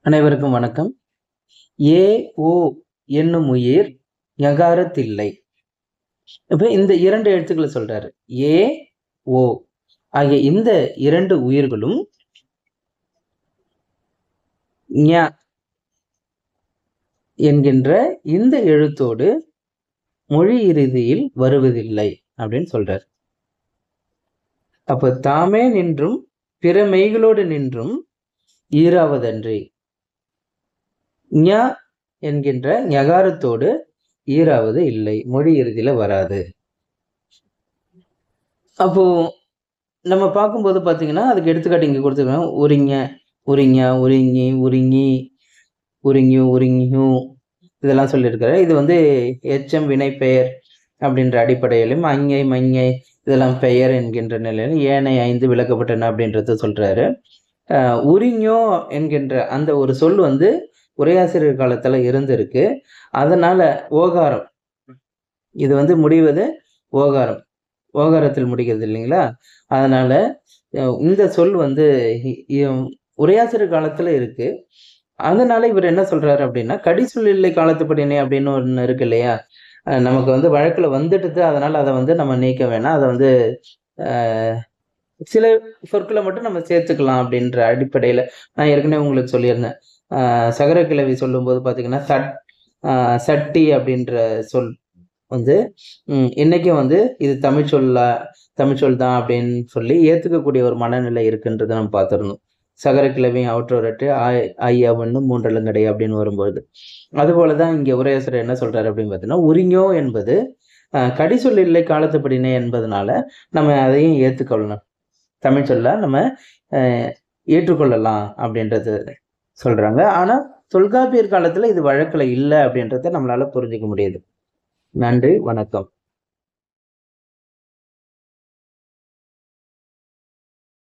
அனைவருக்கும் வணக்கம். ஏ ஓ என்னும் உயிர் ஞகாரத்தில்லை. இப்ப இந்த இரண்டு எழுத்துக்களை சொல்றாரு. ஏ ஓ ஆகிய இந்த இரண்டு உயிர்களும் ஞ என்கின்ற இந்த எழுத்தோடு மொழி இறுதியில் வருவதில்லை அப்படின்னு சொல்றார். அப்ப தாமே நின்றும் பிற மெய்களோடு நின்றும் ஈராவதன்றி ஞ என்கின்ற ஞகாரத்தோடு ஈராவது இல்லை, மொழி இறுதியில வராது. அப்போ நம்ம பார்க்கும்போது பார்த்தீங்கன்னா அதுக்கு எடுத்துக்காட்டு இங்க கொடுத்துருக்காங்க. உரிங்க, உரிங்க, உரிங்கி, உரிங்கி, உரிங்கு, உரிங்கு இதெல்லாம் சொல்லியிருக்காரு. இது வந்து எச்சம் வினை பெயர் அப்படின்ற அடிப்படையிலும் அங்கை மங்கை இதெல்லாம் பெயர் என்கின்ற நிலையிலும் ஏனைய 5 விளக்கப்பட்டன அப்படின்றத சொல்றாரு. உரிங்கோ என்கின்ற அந்த ஒரு சொல் வந்து உரையாசிரியர் காலத்துல இருந்திருக்கு. அதனால ஓகாரம், இது வந்து முடிவது ஓகாரம், ஓகாரத்தில் முடிகிறது இல்லைங்களா? அதனால இந்த சொல் வந்து உரையாசிரியர் காலத்துல இருக்கு. அதனால இவர் என்ன சொல்றாரு அப்படின்னா, கடிசொல் இல்லை காலத்துப்படினே அப்படின்னு ஒண்ணு இருக்கு இல்லையா? நமக்கு வந்து வழக்குல வந்துடுது, அதனால அதை வந்து நம்ம நீக்க வேணாம், அதை வந்து சில சொற்களை மட்டும் நம்ம சேர்த்துக்கலாம் அப்படின்ற அடிப்படையில நான் ஏற்கனவே உங்களுக்கு சொல்லியிருந்தேன். சகர கிளவி சொல்லும்போது பார்த்தீங்கன்னா சட்டி அப்படின்ற சொல் வந்து இன்னைக்கும் வந்து இது தமிழ் சொல் தான் அப்படின்னு சொல்லி ஏற்றுக்கக்கூடிய ஒரு மனநிலை இருக்குன்றதை நம்ம பார்த்துருந்தோம். சகர கிளவி அவற்றோரட்டு ஐயாவன்னு மூன்றலங்கடை அப்படின்னு வரும்போது அதுபோலதான் இங்க உரையாசிரியர் என்ன சொல்றாரு அப்படின்னு பார்த்தீங்கன்னா, உரிங்கோ என்பது கடிசொல் இல்லை காலத்துப்படினே என்பதனால நம்ம அதையும் ஏற்றுக்கொள்ளணும், தமிழ் சொல்ல நம்ம ஏற்றுக்கொள்ளலாம் அப்படின்றது சொல்றாங்க. ஆனா தொல்காப்பியர் காலத்துல இது வழக்குல இல்லை அப்படின்றத நம்மளால புரிஞ்சுக்க முடியுது. நன்றி, வணக்கம்.